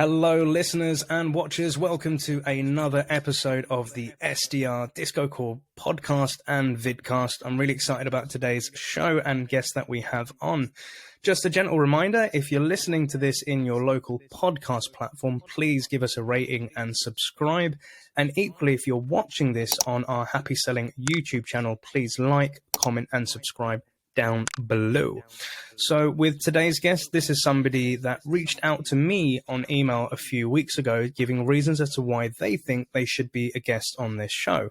Hello, listeners and watchers. Welcome to another episode of the SDR DiscoCall podcast and Vidcast. I'm really excited about today's show and guest that we have on. Just a gentle reminder, if you're listening to this in your local podcast platform, please give us a rating and subscribe. And equally, if you're watching this on our HappySelling YouTube channel, please like, comment, and subscribe down below. So with today's guest, this is somebody that reached out to me on email a few weeks ago, giving reasons as to why they think they should be a guest on this show.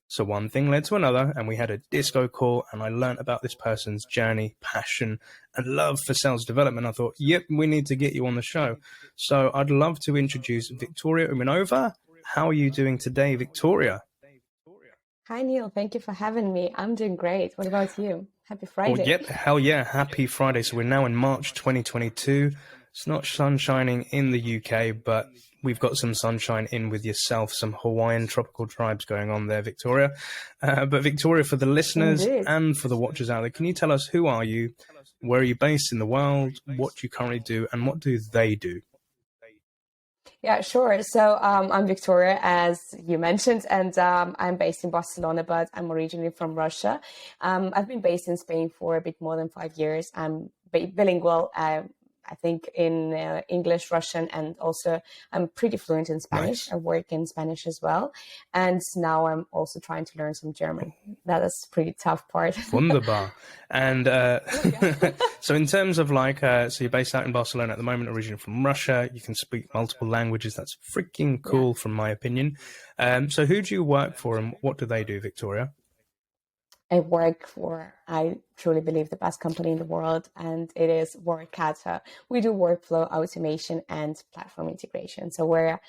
So one thing led to another, and we had a disco call, and I learned about this person's journey, passion, and love for sales development. I thought, yep, we need to get you on the show. So I'd love to introduce Victoria Umnova. How are you doing today, Victoria? Hi, Neil. Thank you for having me. I'm doing great. What about you? Happy Friday. Oh, yep. Hell yeah. Happy Friday. So we're now in March 2022. It's not sun shining in the UK, but we've got some sunshine in with yourself, some Hawaiian tropical tribes going on there, Victoria. But Victoria, for the listeners and for the watchers out there, can you tell us who are you, where are you based in the world, what do you currently do, and what do they do? Yeah, sure. So I'm Victoria, as you mentioned, and I'm based in Barcelona, but I'm originally from Russia. I've been based in Spain for a bit more than 5 years. I'm bilingual, I think, in English, Russian, and also I'm pretty fluent in Spanish. Nice. I work in Spanish as well. And now I'm also trying to learn some German. That is a pretty tough part. Wunderbar. And so in terms of so you're based out in Barcelona at the moment, originally from Russia. You can speak multiple languages. That's freaking cool, from my opinion. So who do you work for and what do they do, Victoria? I work for, I truly believe, the best company in the world, and it is Workato. We do workflow automation and platform integration. So we're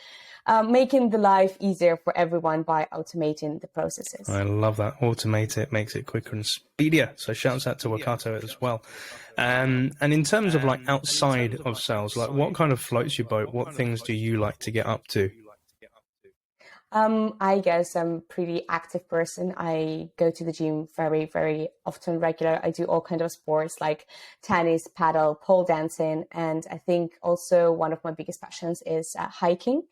making the life easier for everyone by automating the processes. I love that. Automate it, makes it quicker and speedier. So shouts out to Workato as well. And in terms of outside of sales, what kind of floats your boat? What things do you like to get up to? I guess I'm a pretty active person. I go to the gym very, very often, regular. I do all kinds of sports like tennis, paddle, pole dancing. And I think also one of my biggest passions is hiking.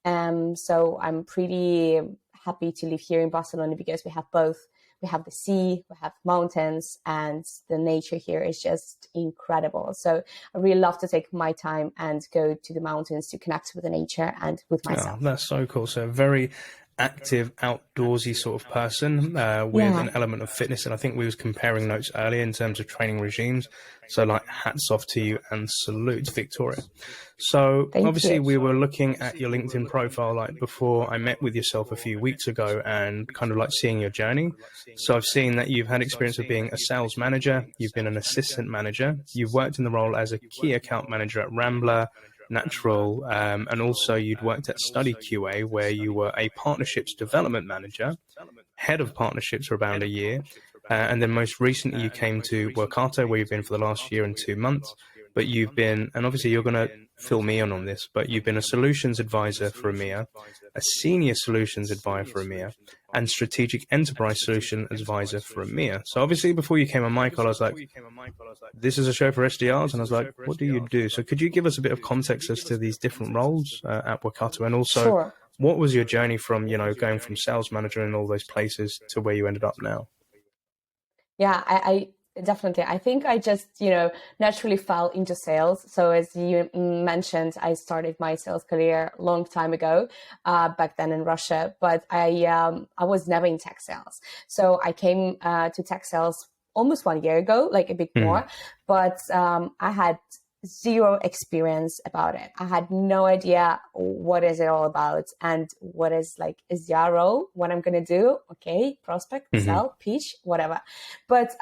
So I'm pretty happy to live here in Barcelona because we have both. We have the sea, we have mountains, and the nature here is just incredible. So I really love to take my time and go to the mountains to connect with the nature and with myself. Oh, that's so cool. So very active, outdoorsy sort of person with an element of fitness. And I think we was comparing notes earlier in terms of training regimes. So hats off to you and salute, Victoria. So obviously we were looking at your LinkedIn profile before I met with yourself a few weeks ago and kind of seeing your journey. So I've seen that you've had experience of being a sales manager. You've been an assistant manager. You've worked in the role as a key account manager at Rambler, Natural, and also you'd worked at Study QA, where you were a partnerships development manager, head of partnerships for about a year, and then most recently you came to Workato, where you've been for the last year and 2 months. But you've been, and obviously you're going to fill me in on this, but you've been a solutions advisor for EMEA, a senior solutions advisor for EMEA, and strategic enterprise solution advisor for EMEA. So obviously before you came on my call, I was like, this is a show for SDRs. And I was like, what do you do? So could you give us a bit of context as to these different roles at Workato? And also, what was your journey from, going from sales manager in all those places to where you ended up now? Yeah, I definitely. I think I just, naturally fell into sales. So as you mentioned, I started my sales career a long time ago, back then in Russia, but I was never in tech sales. So I came to tech sales almost 1 year ago, a bit more, but I had zero experience about it. I had no idea what is it all about and what is a SDR role, what I'm going to do. Okay, prospect, sell, pitch, whatever. But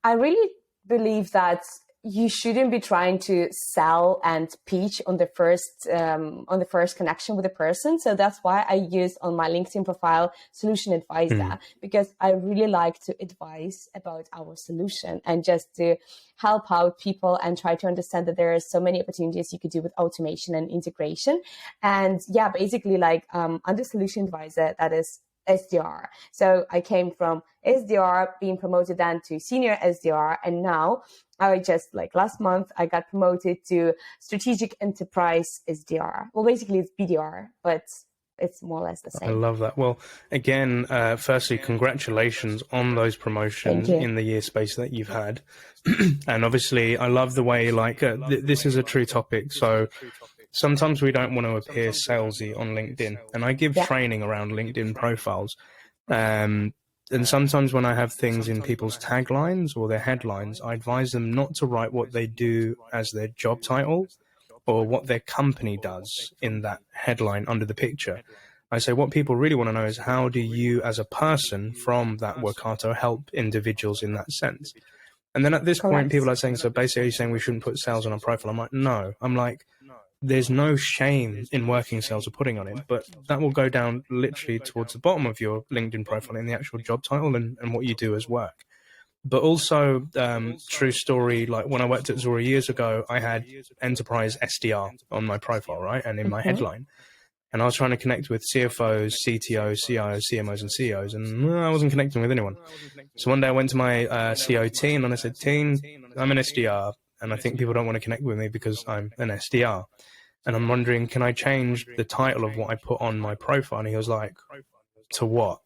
I really believe that you shouldn't be trying to sell and pitch on the first connection with a person. So that's why I used on my LinkedIn profile solution advisor, because I really like to advise about our solution and just to help out people and try to understand that there are so many opportunities you could do with automation and integration. And yeah, basically I'm the solution advisor that is SDR. So I came from SDR, being promoted then to senior SDR, and now I just last month I got promoted to strategic enterprise SDR. Well, basically it's BDR, but it's more or less the same. I love that. Well, again, firstly, congratulations on those promotions in the year space that you've had. And obviously, I love the way this is a true topic. So sometimes we don't want to appear salesy on LinkedIn, and I give training around LinkedIn profiles. And sometimes when I have things in people's taglines or their headlines, I advise them not to write what they do as their job title or what their company does in that headline under the picture. I say what people really want to know is how do you as a person from that Workato help individuals in that sense? And then at this point, people are saying, so basically saying we shouldn't put sales on our profile. I'm like, no. I'm like, there's no shame in working sales or putting on it, but that will go down literally towards the bottom of your LinkedIn profile in the actual job title and what you do as work. But also, true story, like when I worked at Zora years ago, I had enterprise SDR on my profile, right? And in my headline. And I was trying to connect with CFOs, CTOs, CIOs, CMOs, and CEOs, and I wasn't connecting with anyone. So one day I went to my CO team and I said, team, I'm an SDR, and I think people don't want to connect with me because I'm an SDR. And I'm wondering, can I change the title of what I put on my profile? And he was like, to what?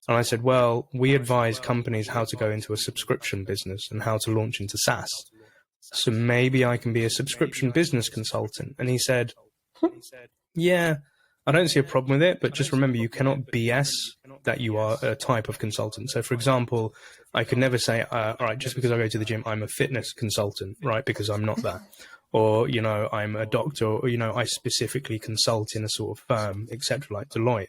And I said, well, we advise companies how to go into a subscription business and how to launch into SaaS. So maybe I can be a subscription business consultant. And he said, yeah, I don't see a problem with it, but just remember, you cannot BS that you are a type of consultant. So for example, I could never say, all right, just because I go to the gym, I'm a fitness consultant, right? Because I'm not that. Or, I'm a doctor, or, I specifically consult in a sort of firm, etc., like Deloitte.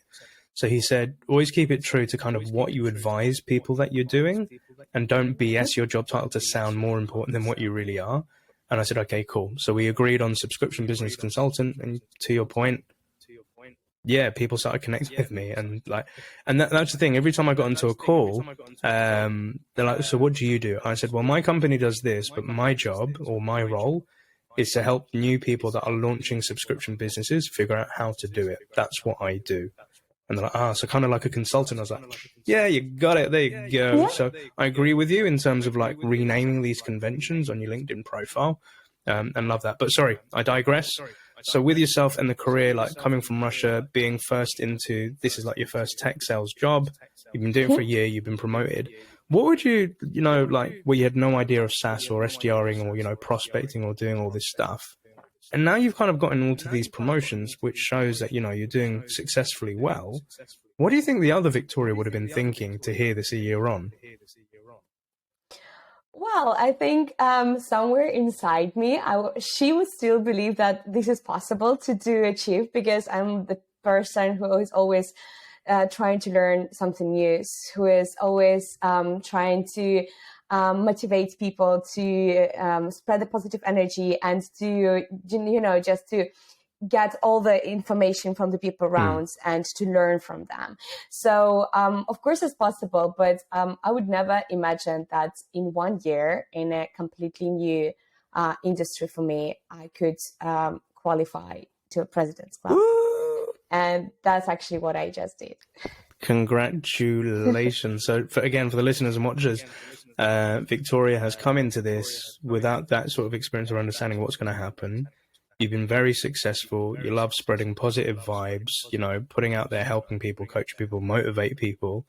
So he said, always keep it true to kind of what you advise people that you're doing, and don't BS your job title to sound more important than what you really are. And I said, okay, cool. So we agreed on subscription business consultant. And to your point, yeah, people started connecting with me, and that's the thing. Every time I got into a call, they're like, so what do you do? I said, well, my company does this, but my job or my role is to help new people that are launching subscription businesses figure out how to do it. That's what I do. And they're like, so kind of like a consultant. I was like, yeah, you got it. There you go. Yeah. So I agree with you in terms of renaming these conventions on your LinkedIn profile, and love that. But sorry, I digress. So with yourself and the career, coming from Russia, being first into, this is your first tech sales job. You've been doing it for a year. You've been promoted. What would you, where you had no idea of SaaS or SDRing or, prospecting or doing all this stuff. And now you've kind of gotten all to these promotions, which shows that, you're doing successfully well. What do you think the other Victoria would have been thinking to hear this a year on? Well, I think somewhere inside me, she would still believe that this is possible to achieve, because I'm the person who is always trying to learn something new, who is always trying to motivate people to spread the positive energy and to, just to get all the information from the people around and to learn from them. So, of course it's possible, but I would never imagine that in 1 year in a completely new industry for me, I could qualify to a President's Club. Woo! And that's actually what I just did. Congratulations. So for the listeners and watchers, Victoria has come into this without that sort of experience or understanding what's going to happen. You've been very successful. You love spreading positive vibes, putting out there, helping people, coach people, motivate people.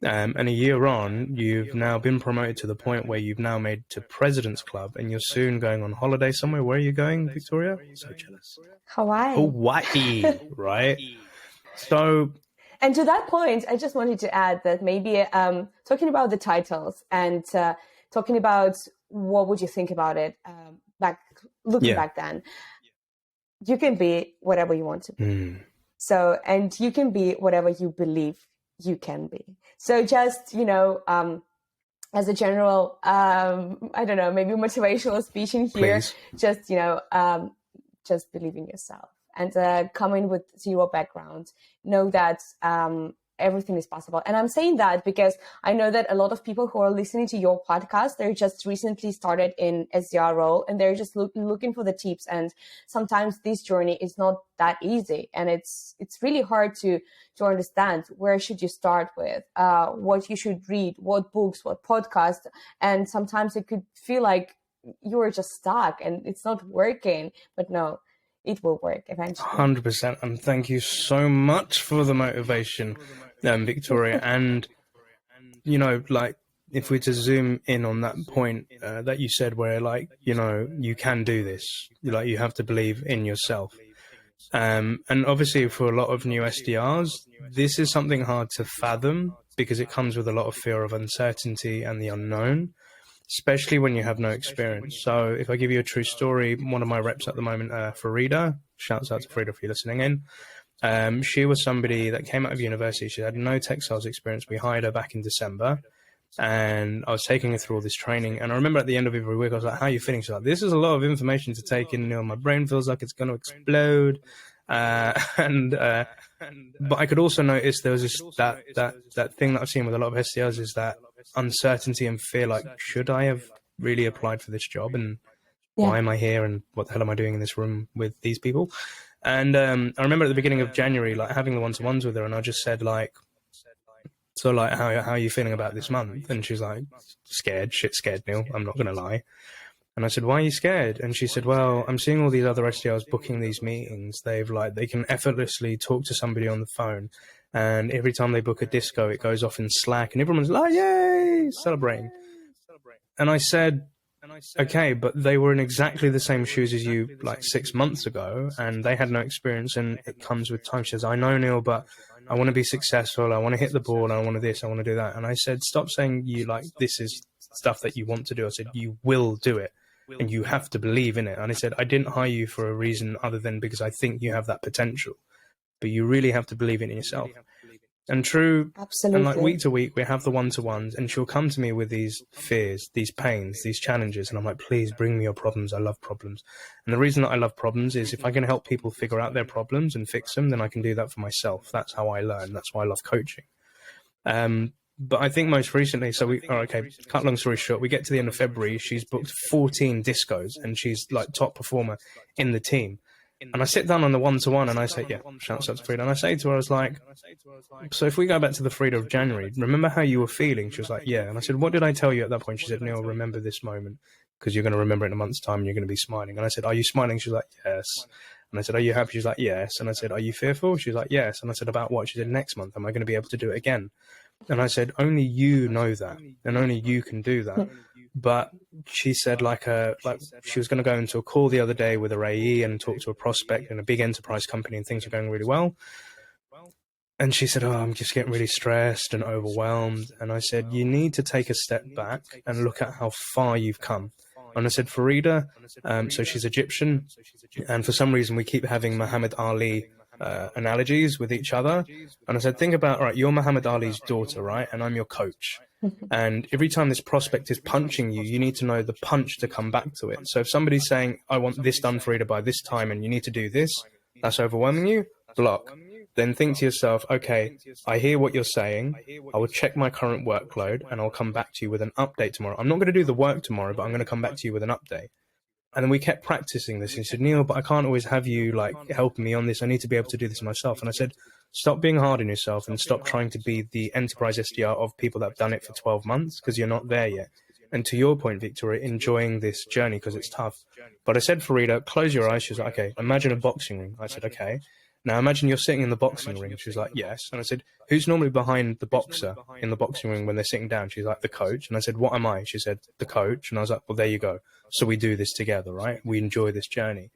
And a year on, you've now been promoted to the point where you've now made to President's Club, and you're soon going on holiday somewhere. Where are you going, Victoria? So jealous. Hawaii, right? So... And to that point, I just wanted to add that maybe talking about the titles and talking about what would you think about it back then, you can be whatever you want to be. So, and you can be whatever you believe you can be. So just, as a general, I don't know, maybe motivational speech in here, please. Just, just believe in yourself. And coming with zero background, know that everything is possible. And I'm saying that because I know that a lot of people who are listening to your podcast, they're just recently started in SDR role, and they're just looking for the tips. And sometimes this journey is not that easy, and it's really hard to understand where should you start with, what you should read, what books, what podcasts. And sometimes it could feel like you're just stuck and it's not working, but no, it will work eventually. 100%. And thank you so much for the motivation, Victoria. And, you know, like, if we're to zoom in on that point that you said, where, like, you know, you can do this, like, you have to believe in yourself. And obviously for a lot of new SDRs, this is something hard to fathom because it comes with a lot of fear of uncertainty and the unknown, especially when you have no experience. So if I give you a true story, one of my reps at the moment, Farida, shouts out to Farida if you're listening in. She was somebody that came out of university. She had no tech sales experience. We hired her back in December, and I was taking her through all this training. And I remember at the end of every week, I was like, how are you feeling? She's like, this is a lot of information to take in. You know, my brain feels like it's going to explode. But I could also notice there was this, that thing that I've seen with a lot of SDRs is that uncertainty and fear, like, should I have really applied for this job? And why am I here? And what the hell am I doing in this room with these people? And I remember at the beginning of January, like, having the one-to-ones with her, and I just said, like, so, like, how are you feeling about this month? And she's like, scared, shit scared, Neil, I'm not going to lie. And I said, why are you scared? And she said, well, I'm seeing all these other SDRs booking these meetings. They can effortlessly talk to somebody on the phone. And every time they book a disco, it goes off in Slack and everyone's like, yay, celebrating. And I said, okay, but they were in exactly the same shoes as you like 6 months ago, and they had no experience, and it comes with time. She says, I know, Neil, but I want to be successful. I want to hit the ball. I want to this. I want to do that. And I said, stop saying you like this is stuff that you want to do. I said, you will do it, and you have to believe in it. And I said, I didn't hire you for a reason other than because I think you have that potential, but you really have to believe in yourself. And true, absolutely. And like week to week, we have the one-to-ones, and she'll come to me with these fears, these pains, these challenges. And I'm like, please bring me your problems. I love problems. And the reason that I love problems is if I can help people figure out their problems and fix them, then I can do that for myself. That's how I learn. That's why I love coaching. But I think most recently, cut long story short, we get to the end of February, she's booked 14 discos, and she's like top performer in the team. And I sit down on the one-to-one and I say, yeah, shouts out to Frida. And I say to her, I was like, so if we go back to the Frida of January, remember how you were feeling? She was like, yeah. And I said, what did I tell you at that point? She said, Neil, remember this moment because you're going to remember it in a month's time and you're going to be smiling. And I said, are you smiling? She was like, yes. And I said, are you happy? She was like, yes. And I said, are you fearful? She was like, yes. And I said, about what? She said, next month, am I going to be able to do it again? And I said, only you know that, and only you can do that. But she said like she was going to go into a call the other day with her AE and talk to a prospect in a big enterprise company, and things are going really well. And she said, oh, I'm just getting really stressed and overwhelmed. And I said, you need to take a step back and look at how far you've come. And I said, Farida, so she's Egyptian, and for some reason we keep having Muhammad Ali analogies with each other. And I said, think about, all right, you're Muhammad Ali's daughter, right? And I'm your coach. And every time this prospect is punching you, you need to know the punch to come back to it. So if somebody's saying, I want this done, Farida, by this time, and you need to do this, that's overwhelming you, block. Then think to yourself, okay, I hear what you're saying. I will check my current workload and I'll come back to you with an update tomorrow. I'm not going to do the work tomorrow, but I'm going to come back to you with an update. And then we kept practicing this. And he said, Neil, but I can't always have you like helping me on this. I need to be able to do this myself. And I said, stop being hard on yourself and stop trying to be the enterprise SDR of people that have done it for 12 months because you're not there yet. And to your point, Victoria, enjoying this journey because it's tough. But I said, Farida, close your eyes. She was like, okay, imagine a boxing ring. I said, okay. Now imagine you're sitting in the boxing ring. She was like, yes. And I said, who's normally behind the boxer in the boxing ring when they're sitting down? She's like, the coach. And I said, what am I? She said, the coach. And I was like, well, there you go. So we do this together, right? We enjoy this journey.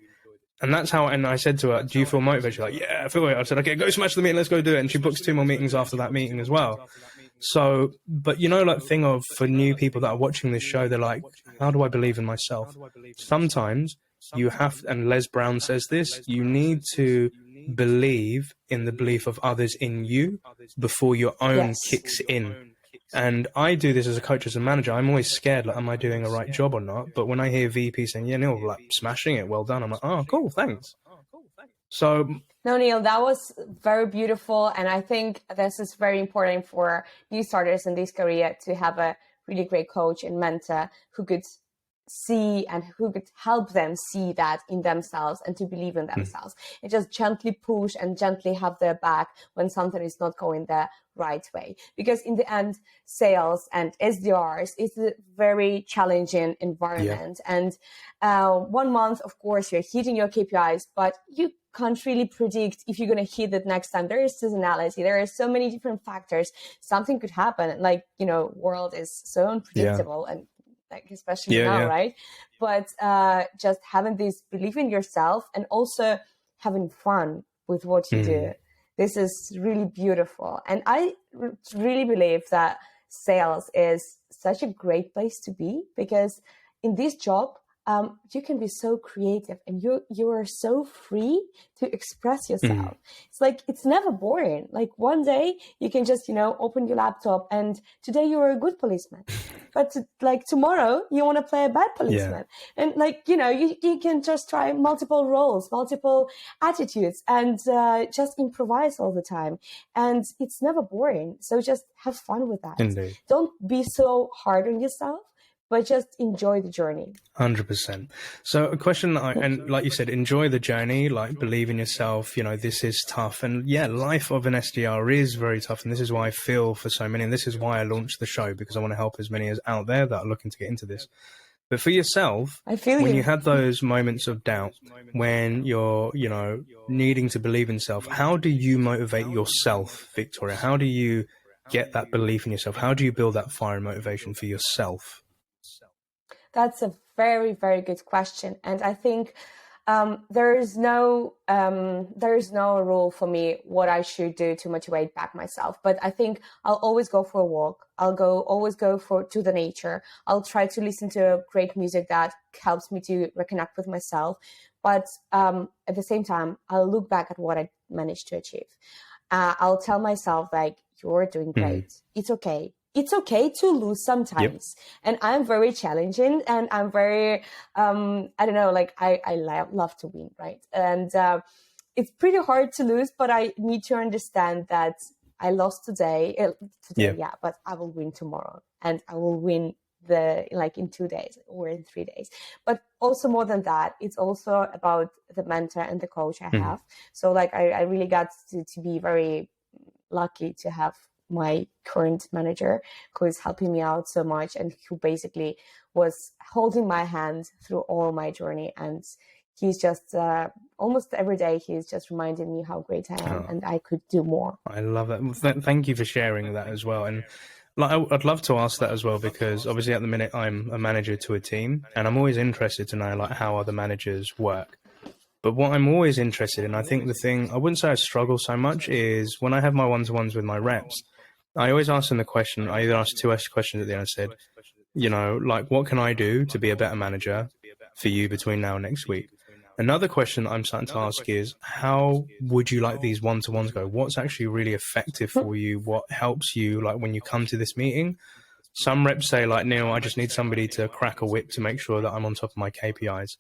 And that's how, and I said to her, do you feel motivated? She's like, yeah, I feel it. I said, okay, go smash the meeting. Let's go do it. And she books 2 more meetings after that meeting as well. So, but you know, like thing of, for new people that are watching this show, they're like, how do I believe in myself? Sometimes you have, and Les Brown says this, you need to believe in the belief of others in you before your own kicks in. And I do this as a coach, as a manager. I'm always scared, like, am I doing a right job or not? But when I hear VP saying, yeah, Neil, like, smashing it, well done, I'm like, oh, cool, thanks. So No, Neil, that was very beautiful. And I think this is very important for new starters in this career to have a really great coach and mentor who could see and who could help them see that in themselves and to believe in themselves, and just gently push and gently have their back when something is not going the right way. Because in the end, sales and SDRs is a very challenging environment. And 1 month, of course, you're hitting your KPIs, but you can't really predict if you're going to hit it next time. There is seasonality. There are so many different factors. Something could happen. Like, world is so unpredictable and like especially now, right? But just having this belief in yourself and also having fun with what you do. This is really beautiful. And I really believe that sales is such a great place to be, because in this job, you can be so creative and you are so free to express yourself. It's like, it's never boring. Like one day you can just, open your laptop and today you're a good policeman. But like tomorrow you want to play a bad policeman. And like, you can just try multiple roles, multiple attitudes, and just improvise all the time. And it's never boring. So just have fun with that. Indeed. Don't be so hard on yourself, but just enjoy the journey. 100%. So a question, and like you said, enjoy the journey, like believe in yourself, this is tough. And life of an SDR is very tough. And this is why I feel for so many. And this is why I launched the show, because I want to help as many as out there that are looking to get into this. But for yourself, when you had those moments of doubt, when you're, needing to believe in yourself, how do you motivate yourself, Victoria? How do you get that belief in yourself? How do you build that fire and motivation for yourself? That's a very, very good question. And I think there is no rule for me what I should do to motivate back myself. But I think I'll always go for a walk. Always go to the nature. I'll try to listen to great music that helps me to reconnect with myself. But at the same time, I'll look back at what I managed to achieve. I'll tell myself, like, you're doing great. It's okay. It's okay to lose sometimes. And I'm very challenging and I'm very, I love to win, right? And it's pretty hard to lose, but I need to understand that I lost today, but I will win tomorrow, and I will win in 2 days or in 3 days. But also more than that, it's also about the mentor and the coach I have. So I really got to be very lucky to have my current manager, who is helping me out so much and who basically was holding my hand through all my journey. And he's just almost every day he's just reminding me how great I am and I could do more. I love that. Thank you for sharing that as well. And I'd love to ask that as well, because obviously at the minute I'm a manager to a team, and I'm always interested to know how other managers work. But what I'm always interested in, I think the thing, I wouldn't say I struggle so much, is when I have my one-to-ones with my reps, I always ask them the question, I either ask two questions at the end. I said, what can I do to be a better manager for you between now and next week? Another question I'm starting to ask is, how would you like these one-to-ones go? What's actually really effective for you? What helps you, when you come to this meeting? Some reps say, Neil, I just need somebody to crack a whip to make sure that I'm on top of my KPIs.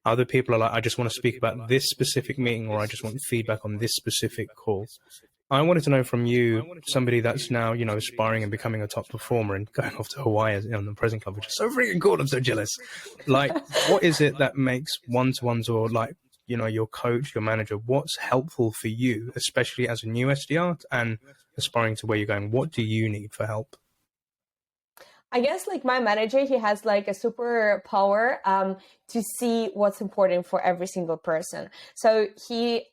Other people are I just want to speak about this specific meeting, or I just want feedback on this specific call. I wanted to know from you, somebody that's now, aspiring and becoming a top performer and going off to Hawaii on the Present Club, which is so freaking cool. I'm so jealous. What is it that makes one-to-ones, or your coach, your manager, what's helpful for you, especially as a new SDR and aspiring to where you're going? What do you need for help? I guess my manager, he has a superpower to see what's important for every single person. So he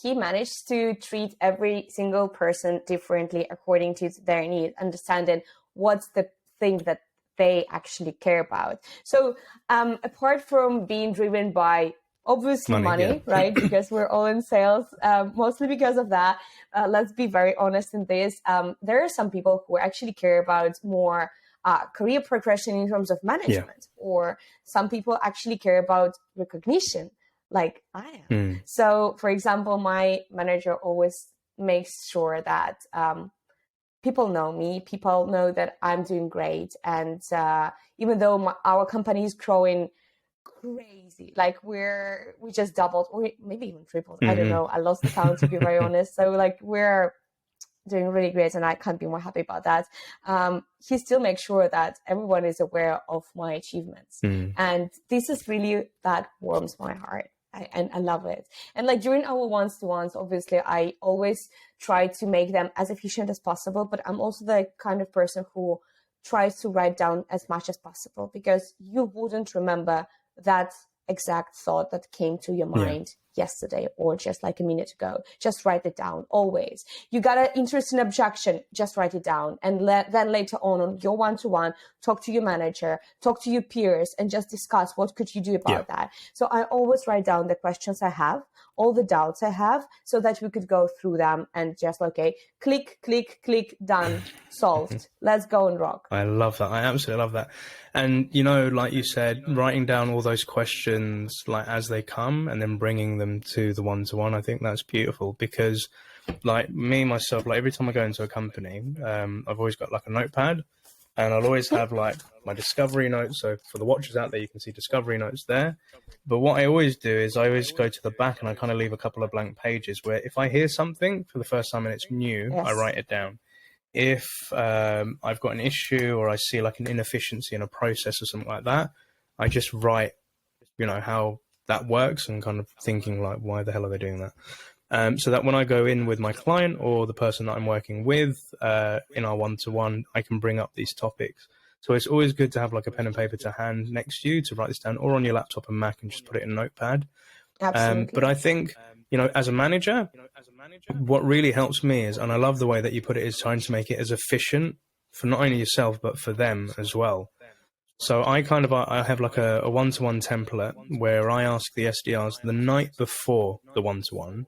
managed to treat every single person differently according to their needs, understanding what's the thing that they actually care about. So apart from being driven by obviously money, right? Because we're all in sales, mostly because of that. Let's be very honest in this. There are some people who actually care about more career progression in terms of management, or some people actually care about recognition, like I am. So, for example, my manager always makes sure that people know me, people know that I'm doing great. And even though our company is growing crazy. Like we just doubled, or maybe even tripled. I don't know. I lost the count, to be very honest. So like we're doing really great, and I can't be more happy about that. He still makes sure that everyone is aware of my achievements, and this is really, that warms my heart. I love it. And like during our one-to-ones, obviously I always try to make them as efficient as possible, but I'm also the kind of person who tries to write down as much as possible, because you wouldn't remember that exact thought that came to your mind yesterday or just like a minute ago. Just write it down always. You got an interesting objection, just write it down. And then later on your one-to-one, talk to your manager, talk to your peers, and just discuss what could you do about that. So I always write down the questions I have, all the doubts I have, so that we could go through them and just, okay, click, click, click, done, solved. Let's go and rock. I love that. I absolutely love that. And, you know, like you said, writing down all those questions like as they come and then bringing them to the one-to-one, I think that's beautiful, because like me, myself, like every time I go into a company, I've always got like a notepad, and I'll always have like my discovery notes. So for the watchers out there, you can see discovery notes there. But what I always do is I always go to the back and I kind of leave a couple of blank pages where if I hear something for the first time and it's new, I write it down. If I've got an issue or I see like an inefficiency in a process or something like that, I just write, you know, how that works and kind of thinking like, why the hell are they doing that? So that when I go in with my client or the person that I'm working with in our one-to-one, I can bring up these topics. So it's always good to have like a pen and paper to hand next to you to write this down, or on your laptop and Mac and just put it in a notepad. Absolutely. But I think, you know, as a manager, what really helps me is, and I love the way that you put it, is trying to make it as efficient for not only yourself, but for them as well. So I have like a one-to-one template where I ask the SDRs the night before the one-to-one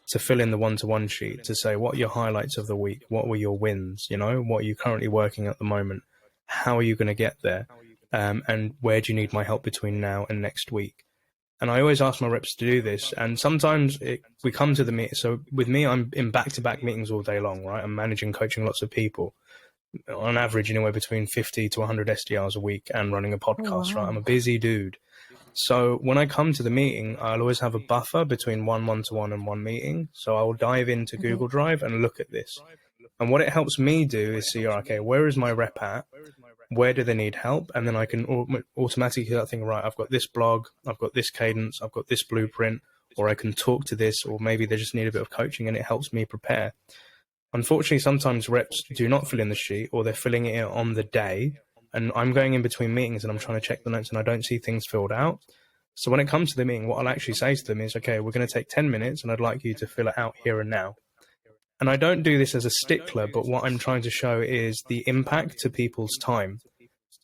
to fill in the one-to-one sheet, to say, what are your highlights of the week? What were your wins? You know, what are you currently working at the moment? How are you going to get there? And where do you need my help between now and next week? And I always ask my reps to do this. And sometimes we come to the meeting. So with me, I'm in back-to-back meetings all day long, right? I'm managing, coaching lots of people. On average, anywhere between 50 to 100 SDRs a week, and running a podcast, right? I'm a busy dude. So when I come to the meeting, I'll always have a buffer between one-to-one and one meeting. So I will dive into Google Drive and look at this. And what it helps me do is see, okay, where is my rep at? Where do they need help? And then I can automatically start thinking, right, I've got this blog, I've got this cadence, I've got this blueprint, or I can talk to this, or maybe they just need a bit of coaching, and it helps me prepare. Unfortunately, sometimes reps do not fill in the sheet, or they're filling it in on the day, and I'm going in between meetings and I'm trying to check the notes and I don't see things filled out. So when it comes to the meeting, what I'll actually say to them is, okay, we're going to take 10 minutes and I'd like you to fill it out here and now. And I don't do this as a stickler, but what I'm trying to show is the impact to people's time.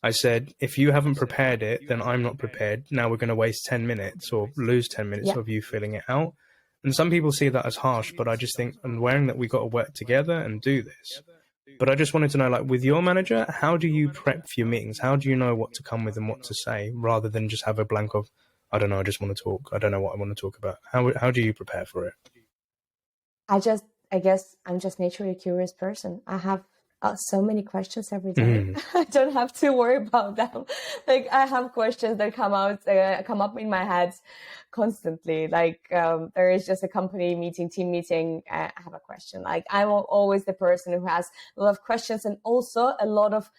I said, if you haven't prepared it, then I'm not prepared. Now we're going to waste 10 minutes or lose 10 minutes of you filling it out. And some people see that as harsh, but I just think, I'm wearing that we got to work together and do this. But I just wanted to know, like, with your manager, how do you prep for your meetings? How do you know what to come with and what to say, rather than just have a blank of, I don't know, I just want to talk. I don't know what I want to talk about. How do you prepare for it? I guess I'm just naturally a curious person. I have so many questions every day. I don't have to worry about them. Like, I have questions that come up in my head constantly. Like, there is just a company meeting, team meeting. I have a question. Like, I'm always the person who has a lot of questions, and also a lot of,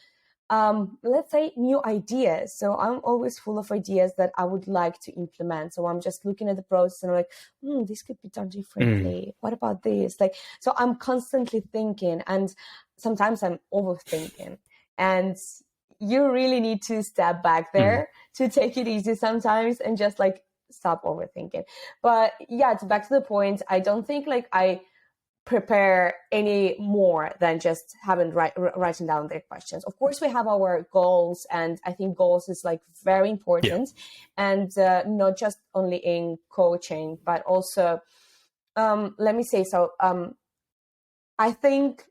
let's say, new ideas. So I'm always full of ideas that I would like to implement. So I'm just looking at the process and I'm like, this could be done differently. What about this? Like, so I'm constantly thinking, and sometimes I'm overthinking. And you really need to step back there to take it easy sometimes and just like stop overthinking. But yeah, back to the point, I don't think like I prepare any more than just writing down their questions. Of course, we have our goals, and I think goals is like very important, and not just only in coaching, but also, let me say, so I think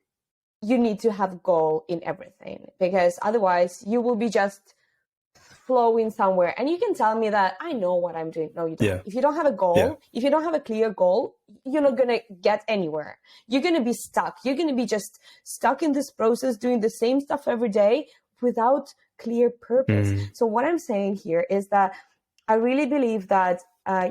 you need to have a goal in everything, because otherwise you will be just flowing somewhere. And you can tell me that I know what I'm doing. No, you don't. If you don't have a goal, if you don't have a clear goal, you're not going to get anywhere. You're going to be stuck. You're going to be just stuck in this process, doing the same stuff every day without clear purpose. So what I'm saying here is that I really believe that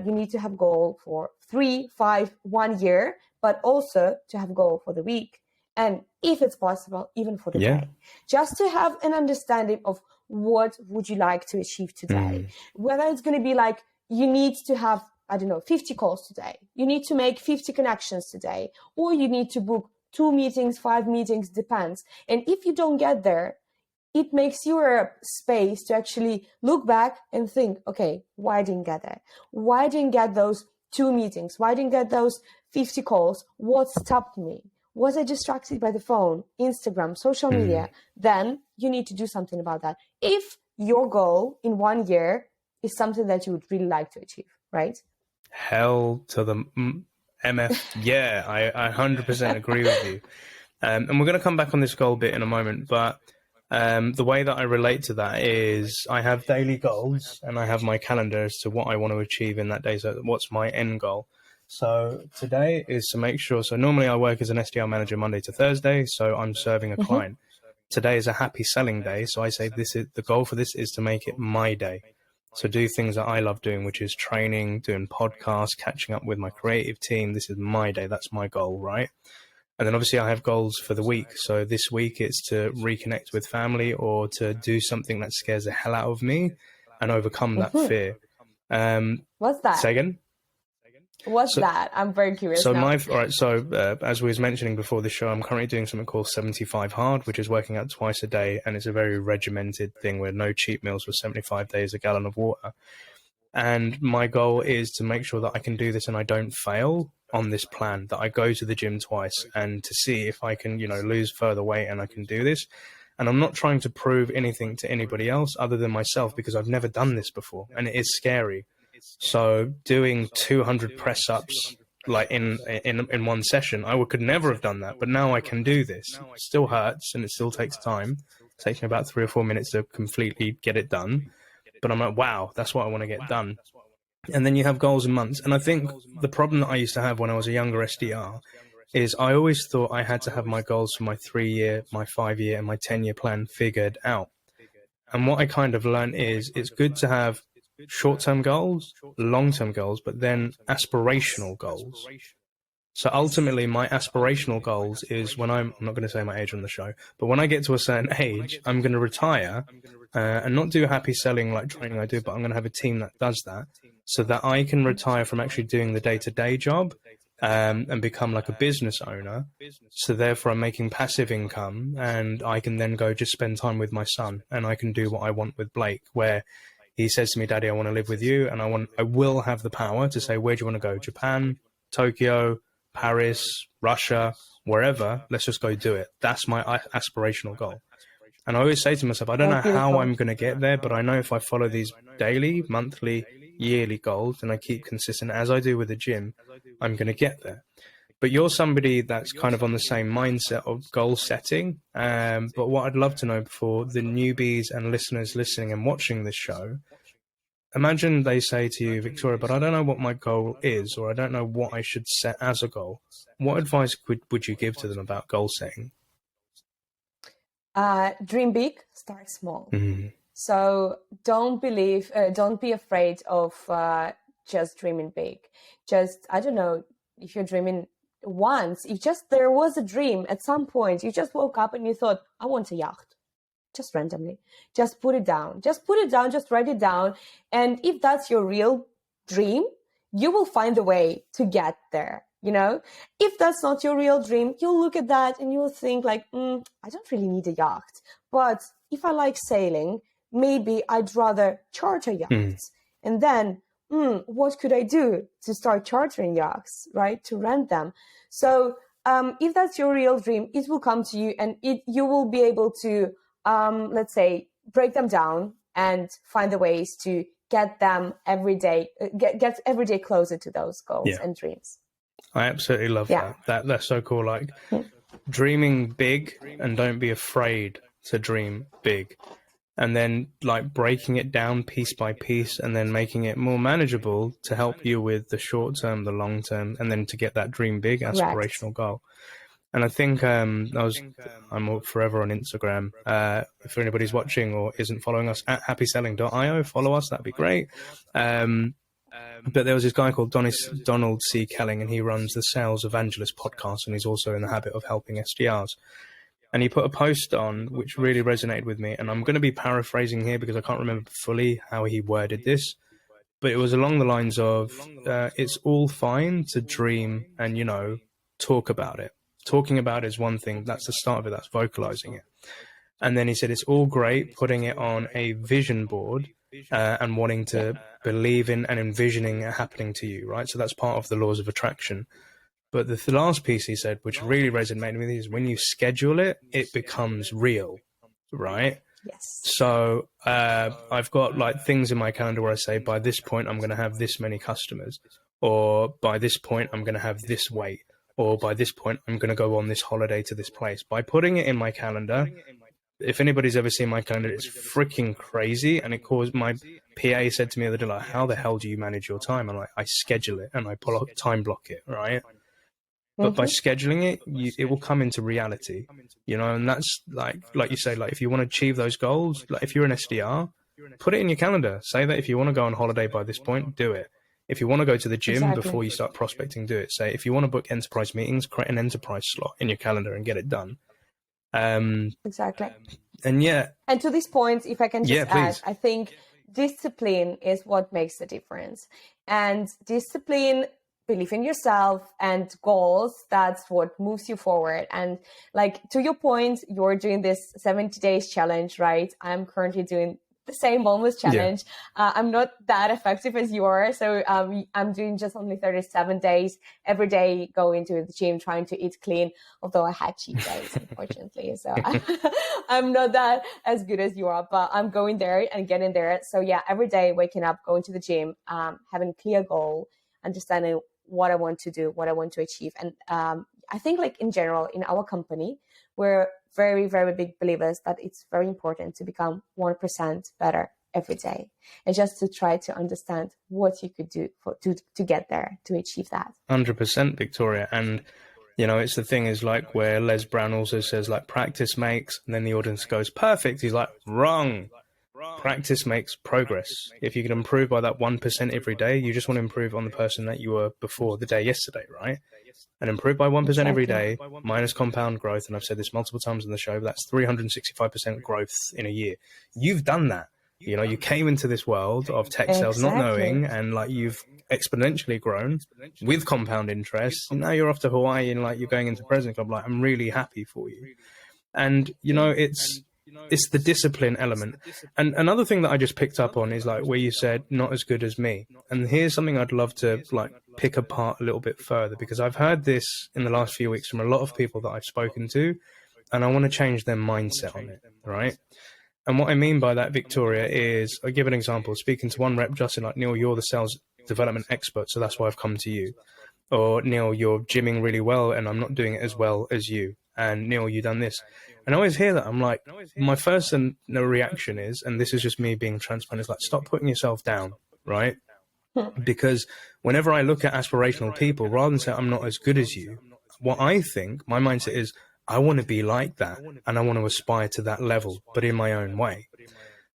you need to have goal for 3, 5, 1 year, but also to have goal for the week. And if it's possible, even for the day, just to have an understanding of what would you like to achieve today, whether it's going to be like, you need to have, I don't know, 50 calls today. You need to make 50 connections today, or you need to book 2 meetings, 5 meetings, depends. And if you don't get there, it makes your space to actually look back and think, okay, why I didn't get there? Why I didn't get those 2 meetings? Why I didn't get those 50 calls? What stopped me? Was I distracted by the phone, Instagram, social media? Then you need to do something about that. If your goal in 1 year is something that you would really like to achieve, right? Hell to the MF. Yeah, I 100% agree with you. And we're going to come back on this goal bit in a moment, but the way that I relate to that is I have daily goals and I have my calendar as to what I want to achieve in that day. So what's my end goal? So today is to make sure. So normally I work as an SDR manager Monday to Thursday. So I'm serving a client. Today is a happy selling day. So I say this is the goal for this is to make it my day. So do things that I love doing, which is training, doing podcasts, catching up with my creative team. This is my day. That's my goal, right? And then obviously I have goals for the week. So this week it's to reconnect with family or to do something that scares the hell out of me and overcome that fear. What's that? Say again? What's that? I'm very curious so now. As we was mentioning before the show, I'm currently doing something called 75 hard, which is working out twice a day. And it's a very regimented thing where no cheat meals for 75 days, a gallon of water. And my goal is to make sure that I can do this and I don't fail on this plan, that I go to the gym twice and to see if I can, lose further weight and I can do this. And I'm not trying to prove anything to anybody else other than myself because I've never done this before and it is scary. So doing 200 press ups like in one session, I could never have done that, but now I can do this. It still hurts and it still takes time. It takes me about 3 or 4 minutes to completely get it done. But I'm like, wow, that's what I want to get done. And then you have goals in months. And I think the problem that I used to have when I was a younger SDR is I always thought I had to have my goals for my 3-year, my 5-year, and my 10-year plan figured out. And what I kind of learned is it's good to have short-term goals, long-term goals, but then aspirational goals. So ultimately, my aspirational goals is when I'm not going to say my age on the show, but when I get to a certain age, I'm going to retire and not do happy selling like training I do, but I'm going to have a team that does that so that I can retire from actually doing the day-to-day job and become like a business owner. So therefore, I'm making passive income and I can then go just spend time with my son and I can do what I want with Blake, where he says to me, Daddy, I want to live with you. And I will have the power to say, where do you want to go? Japan, Tokyo, Paris, Russia, wherever, let's just go do it. That's my aspirational goal. And I always say to myself, I don't know how I'm going to get there, but I know if I follow these daily, monthly, yearly goals and I keep consistent as I do with the gym, I'm going to get there. But you're somebody that's kind of on the same mindset of goal setting. But what I'd love to know for the newbies and listeners listening and watching this show, imagine they say to you, Victoria, but I don't know what my goal is, or I don't know what I should set as a goal. What advice would you give to them about goal setting? Dream big, start small. So don't be afraid of just dreaming big. Just, I don't know, if you're dreaming once, if just there was a dream at some point, you just woke up and you thought, I want a yacht. Just randomly, just put it down, just write it down. And if that's your real dream, you will find a way to get there. If that's not your real dream, you'll look at that and you'll think like, I don't really need a yacht. But if I like sailing, maybe I'd rather charter yachts. And then, what could I do to start chartering yachts, right? To rent them. So if that's your real dream, it will come to you and you will be able to, let's say, break them down and find the ways to get them every day, get every day closer to those goals and dreams. I absolutely love that. That's so cool. Like dreaming big and don't be afraid to dream big. And then like breaking it down piece by piece and then making it more manageable to help you with the short term, the long term, and then to get that dream big aspirational goal. And I think I'm forever on Instagram. If anybody's watching or isn't following us at happyselling.io, follow us. That'd be great. But there was this guy called Donald C. Kelling, and he runs the Sales Evangelist podcast, and he's also in the habit of helping SDRs. And he put a post on which really resonated with me. And I'm going to be paraphrasing here because I can't remember fully how he worded this. But it was along the lines of, it's all fine to dream and, talk about it. Talking about it is one thing. That's the start of it. That's vocalizing it. And then he said, it's all great putting it on a vision board and wanting to believe in and envisioning it happening to you, right? So that's part of the laws of attraction. But the last piece he said, which really resonated with me, is when you schedule it, it becomes real, right? Yes. So I've got like things in my calendar where I say, by this point, I'm going to have this many customers, or by this point, I'm going to have this weight, or by this point, I'm going to go on this holiday to this place. By putting it in my calendar, if anybody's ever seen my calendar, it's freaking crazy. And it caused, my PA said to me the other day, like, how the hell do you manage your time? And I schedule it and I time block it, right? But by scheduling it, it will come into reality, and that's like you say, like if you want to achieve those goals, like if you're an SDR, put it in your calendar. Say that if you want to go on holiday by this point, do it. If you want to go to the gym before you start prospecting, do it. Say if you want to book enterprise meetings, create an enterprise slot in your calendar and get it done. Exactly. And and to this point, if I can just add, please. I think discipline is what makes the difference. And discipline, believe in yourself, and goals, that's what moves you forward. And like, to your point, you're doing this 70 days challenge, right? I'm currently doing the same almost challenge. I'm not that effective as you are. So I'm doing just only 37 days every day, going to the gym, trying to eat clean, although I had cheat days, unfortunately. So I'm not that as good as you are, but I'm going there and getting there. So yeah, every day waking up, going to the gym, having a clear goal, understanding what I want to do, what I want to achieve. And I think like in general, in our company, we're very, very big believers that it's very important to become 1% better every day, and just to try to understand what you could do to get there, to achieve that. 100%, Victoria. And, it's the thing is like where Les Brown also says like practice makes, and then the audience goes perfect. He's like, wrong. Practice makes progress. If you can improve by that 1% every day, you just want to improve on the person that you were before the day yesterday, right? And improve by 1% every day, minus compound growth. And I've said this multiple times in the show, but that's 365% growth in a year. You've done that. You came into this world of tech sales not knowing, and like you've exponentially grown with compound interest. Now you're off to Hawaii and like you're going into President Club. Like, I'm really happy for you. And, it's the discipline element. And another thing that I just picked up on is like where you said not as good as me. And here's something I'd love to like pick apart a little bit further, because I've heard this in the last few weeks from a lot of people that I've spoken to, and I want to change their mindset on it, right? And what I mean by that, Victoria, is I give an example. Speaking to one rep, Justin, like, Neil, you're the sales development expert, so that's why I've come to you. Or, Neil, you're gymming really well and I'm not doing it as well as you. And Neil, you done this. And I always hear that. I'm like, my first reaction is, and this is just me being transparent, is like, stop putting yourself down, right? Because whenever I look at aspirational people, rather than say I'm not as good as you, what I think, my mindset is, I want to be like that and I want to aspire to that level, but in my own way.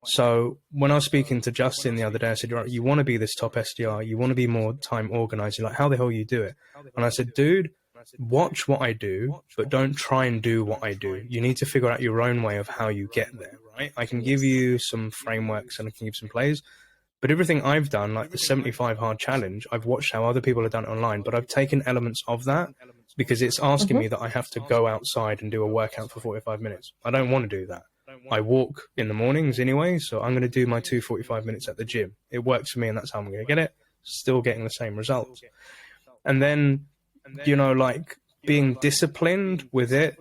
So when I was speaking to Justin the other day, I said, you want to be this top SDR, you want to be more time organized. You're like, how the hell you do it? And I said, dude, watch what I do, but don't try and do what I do. You need to figure out your own way of how you get there, right? I can give you some frameworks and I can give some plays, but everything I've done, like the 75 hard challenge, I've watched how other people have done it online, but I've taken elements of that because it's asking me that I have to go outside and do a workout for 45 minutes. I don't want to do that. I walk in the mornings anyway, so I'm going to do my 45 minutes at the gym. It works for me and that's how I'm going to get it. Still getting the same results. And then, like being disciplined with it.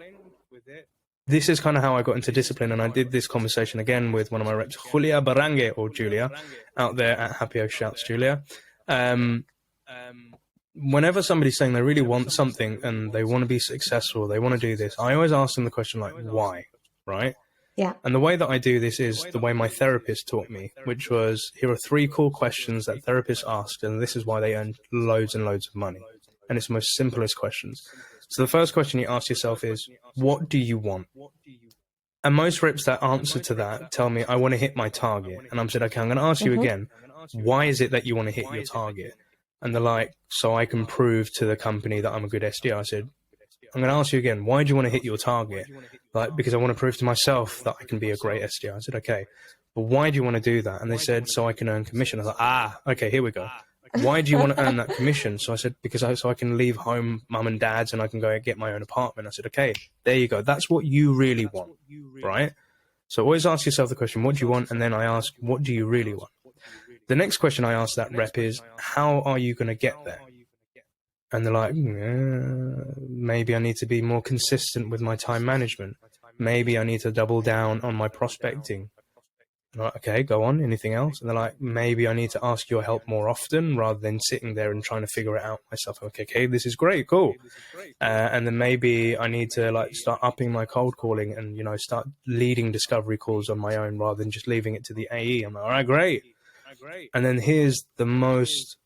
This is kind of how I got into discipline. And I did this conversation again with one of my reps, Julia Barange, or Julia, out there at Happy Shouts, Julia. Whenever somebody's saying they really want something and they want to be successful, they want to do this, I always ask them the question like, why, right? Yeah. And the way that I do this is the way my therapist taught me, which was, here are 3 core questions that therapists asked, and this is why they earn loads and loads of money. And it's the most simplest questions. So the first question you ask yourself is, what do you want? And most reps that answer to that tell me, I want to hit my target. And I'm said, okay, I'm going to ask you again, why is it that you want to hit your target? And they're like, so I can prove to the company that I'm a good SDR. I said, I'm going to ask you again, why do you want to hit your target? Like, because I want to prove to myself that I can be a great SDR. I said, okay, but why do you want to do that? And they said, so I can earn commission. I was like, okay, here we go. Why do you want to earn that commission? So I said, so I can leave home, mum and dad's, and I can go and get my own apartment. I said, okay, there you go. That's what you really want, right? So always ask yourself the question, what do you want? And then I ask, what do you really want? The next question I ask that rep is, how are you going to get there? And they're like, maybe I need to be more consistent with my time management. Maybe I need to double down on my prospecting. I'm like, okay, go on. Anything else? And they're like, maybe I need to ask your help more often rather than sitting there and trying to figure it out myself. Okay, this is great, cool. And then maybe I need to like start upping my cold calling and, start leading discovery calls on my own rather than just leaving it to the AE. I'm like, all right, great. And then here's the most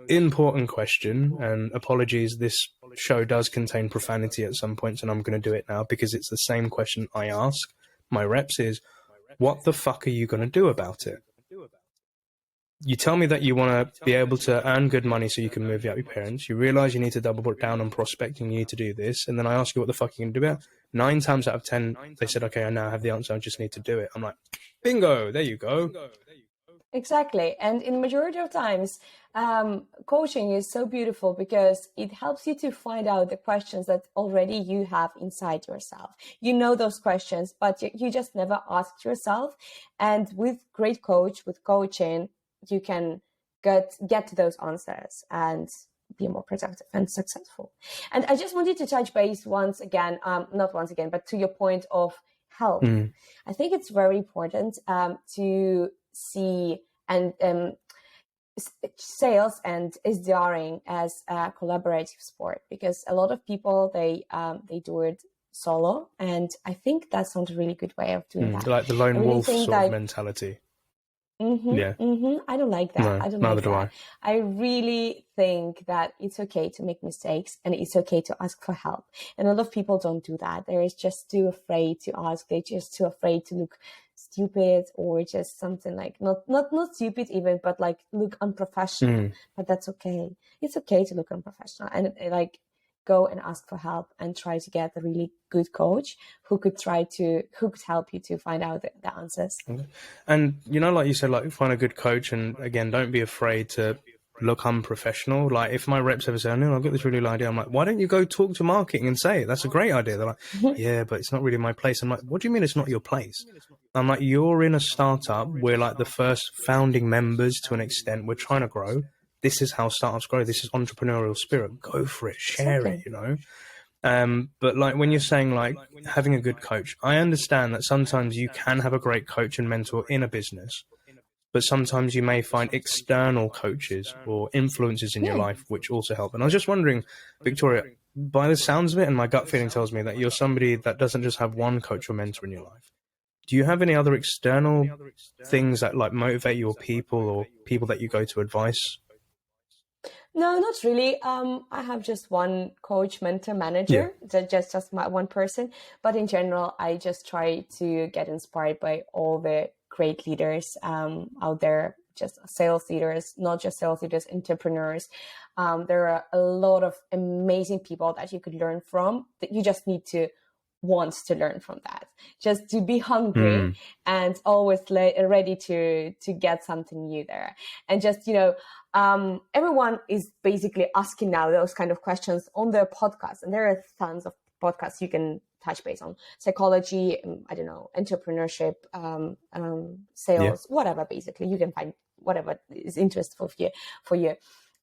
important question, and apologies, this show does contain profanity at some points, and I'm going to do it now because it's the same question I ask my reps is, what the fuck are you going to do about it? You tell me that you want to be able to earn good money so you can move out your parents. You realize you need to double down on prospecting. You need to do this. And then I ask you what the fuck you're going to do about it. 9 times out of 10, they said, okay, I now have the answer. I just need to do it. I'm like, bingo, there you go. Exactly. And in majority of times, coaching is so beautiful because it helps you to find out the questions that already you have inside yourself. You know those questions, but you just never asked yourself. And with great coach, with coaching, you can get to those answers and be more productive and successful. And I just wanted to touch base once again, not once again, but to your point of help. I think it's very important to see and sales and SDRing as a collaborative sport, because a lot of people they do it solo, and I think that's not a really good way of doing that. Like the lone wolf sort of mentality. I don't like that. No, I don't neither like do that. I really think that it's okay to make mistakes and it's okay to ask for help. And a lot of people don't do that. They're just too afraid to ask. They're just too afraid to look stupid or just something like not stupid even, but like look unprofessional. But that's okay. It's okay to look unprofessional and like go and ask for help and try to get a really good coach who could help you to find out the answers. And like you said, like find a good coach, and again, don't be afraid to look unprofessional. Like if my reps ever say, "No, I've got this really good idea," I'm like, "Why don't you go talk to marketing and say it? That's a great idea." They're like, "Yeah, but it's not really my place." I'm like, "What do you mean it's not your place?" I'm like, "You're in a startup. We're like the first founding members to an extent. We're trying to grow. This is how startups grow. This is entrepreneurial spirit. Go for it. Share it, But like when you're saying like having a good coach, I understand that sometimes you can have a great coach and mentor in a business, but sometimes you may find external coaches or influences in your life which also help. And I was just wondering, Victoria, by the sounds of it, and my gut feeling tells me that you're somebody that doesn't just have one coach or mentor in your life. Do you have any other external things that like motivate you, or people that you go to advice? No, not really. I have just one coach, mentor, manager, just my one person. But in general, I just try to get inspired by all the great leaders out there, just sales leaders, not just sales leaders, entrepreneurs. There are a lot of amazing people that you could learn from. That you just need to want to learn from that, just to be hungry and always ready to get something new there. And just everyone is basically asking now those kind of questions on their podcast, and there are tons of podcasts you can touch base on: psychology, I don't know, entrepreneurship, sales, whatever. Basically you can find whatever is interesting for you.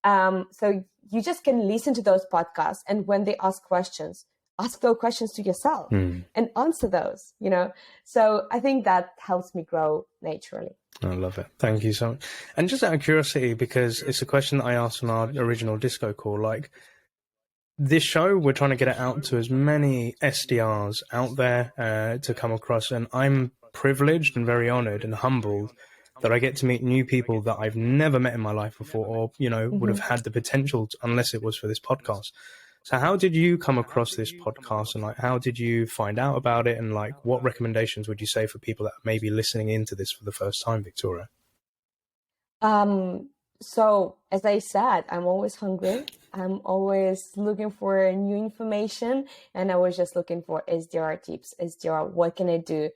So you just can listen to those podcasts, and when they ask questions, ask those questions to yourself and answer those, So I think that helps me grow naturally. I love it. Thank you so much. And just out of curiosity, because it's a question that I asked on our original disco call, like this show, we're trying to get it out to as many SDRs out there to come across. And I'm privileged and very honored and humbled that I get to meet new people that I've never met in my life before, or, would have had the potential to, unless it was for this podcast. So how did you come across this podcast, and like how did you find out about it, and like what recommendations would you say for people that may be listening into this for the first time, Victoria? So as I said, I'm always hungry. I'm always looking for new information, and I was just looking for SDR tips. SDR, what can I do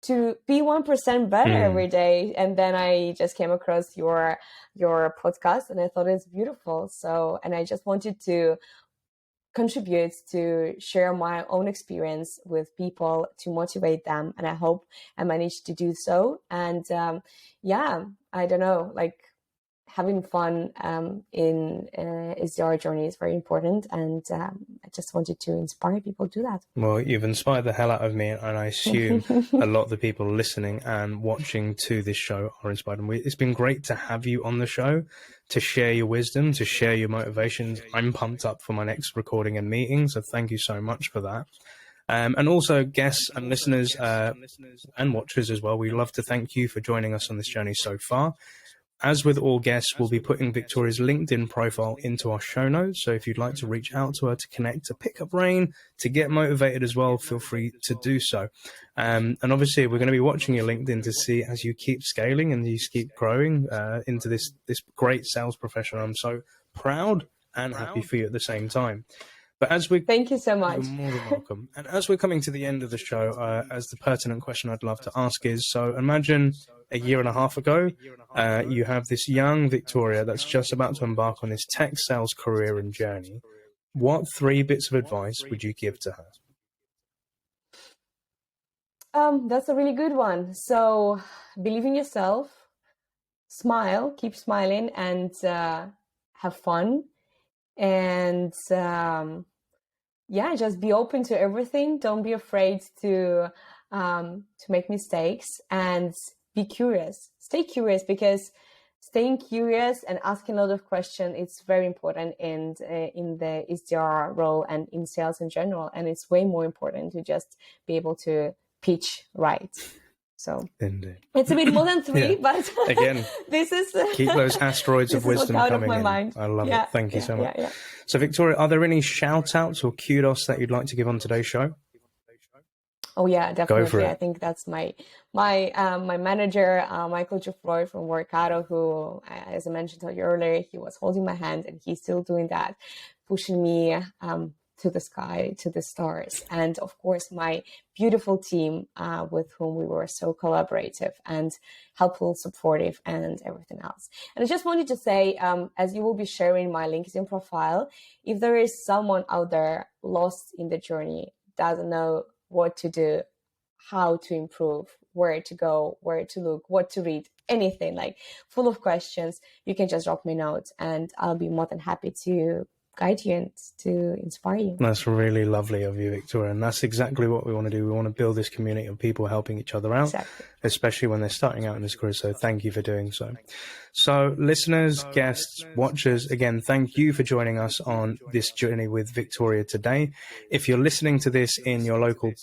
to be 1% better every day? And then I just came across your podcast, and I thought it's beautiful. So, and I just wanted to contribute to share my own experience with people to motivate them, and I hope I managed to do so. And yeah, I don't know, like having fun in SDR journey is very important, and I just wanted to inspire people to do that. Well, you've inspired the hell out of me, and I assume a lot of the people listening and watching to this show are inspired. And it's been great to have you on the show to share your wisdom, to share your motivations. I'm pumped up for my next recording and meeting, so thank you so much for that. And also guests and listeners and watchers as well, we'd love to thank you for joining us on this journey so far. As with all guests, we'll be putting Victoria's LinkedIn profile into our show notes. So if you'd like to reach out to her to connect, to pick up rain, to get motivated as well, feel free to do so. And obviously, we're going to be watching your LinkedIn to see as you keep scaling and you keep growing into this great sales professional. I'm so proud and happy for you at the same time. But as we thank you so much. You're more than welcome. And as we're coming to the end of the show, as the pertinent question I'd love to ask is, so imagine a year and a half ago, you have this young Victoria that's just about to embark on this tech sales career and journey. What 3 bits of advice would you give to her? That's a really good one. So believe in yourself, smile, keep smiling, and have fun. And yeah, just be open to everything. Don't be afraid to make mistakes, and be curious. Stay curious, because staying curious and asking a lot of questions, it's very important in the SDR role and in sales in general. And it's way more important to just be able to pitch right. So Indeed. It's a bit more than 3, but again, this is keep those asteroids of wisdom coming in. Mind. I love it. Thank you so much. So Victoria, are there any shout outs or kudos that you'd like to give on today's show? Oh yeah, definitely. Go for it. I think that's my manager, Michael Geoffroy from Workato, who, as I mentioned to you earlier, he was holding my hand, and he's still doing that, pushing me to the sky, to the stars. And of course, my beautiful team with whom we were so collaborative and helpful, supportive, and everything else. And I just wanted to say, as you will be sharing my LinkedIn profile, if there is someone out there lost in the journey, doesn't know what to do, how to improve, where to go, where to look, what to read, anything, like full of questions, you can just drop me a note, and I'll be more than happy to guide you and to inspire you. That's really lovely of you, Victoria. And that's exactly what we want to do. We want to build this community of people helping each other out, especially when they're starting out in this career. So thank you for doing so. So listeners, guests, watchers, again, thank you for joining us on this journey with Victoria today. If you're listening to this in your local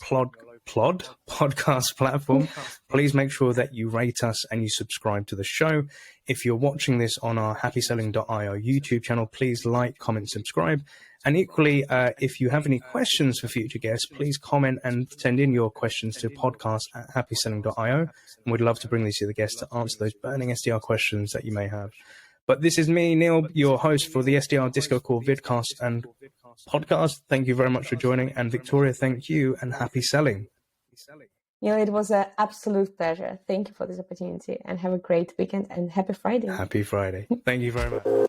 podcast platform, please make sure that you rate us and you subscribe to the show. If you're watching this on our HappySelling.io YouTube channel, please like, comment, subscribe. And equally, if you have any questions for future guests, please comment and send in your questions to podcast@HappySelling.io. And we'd love to bring these to the guests to answer those burning SDR questions that you may have. But this is me, Neil, your host for the SDR DiscoCall Vidcast and podcast. Thank you very much for joining. And Victoria, thank you, and happy selling. Neil, it was an absolute pleasure. Thank you for this opportunity, and have a great weekend and happy Friday. Happy Friday. Thank you very much.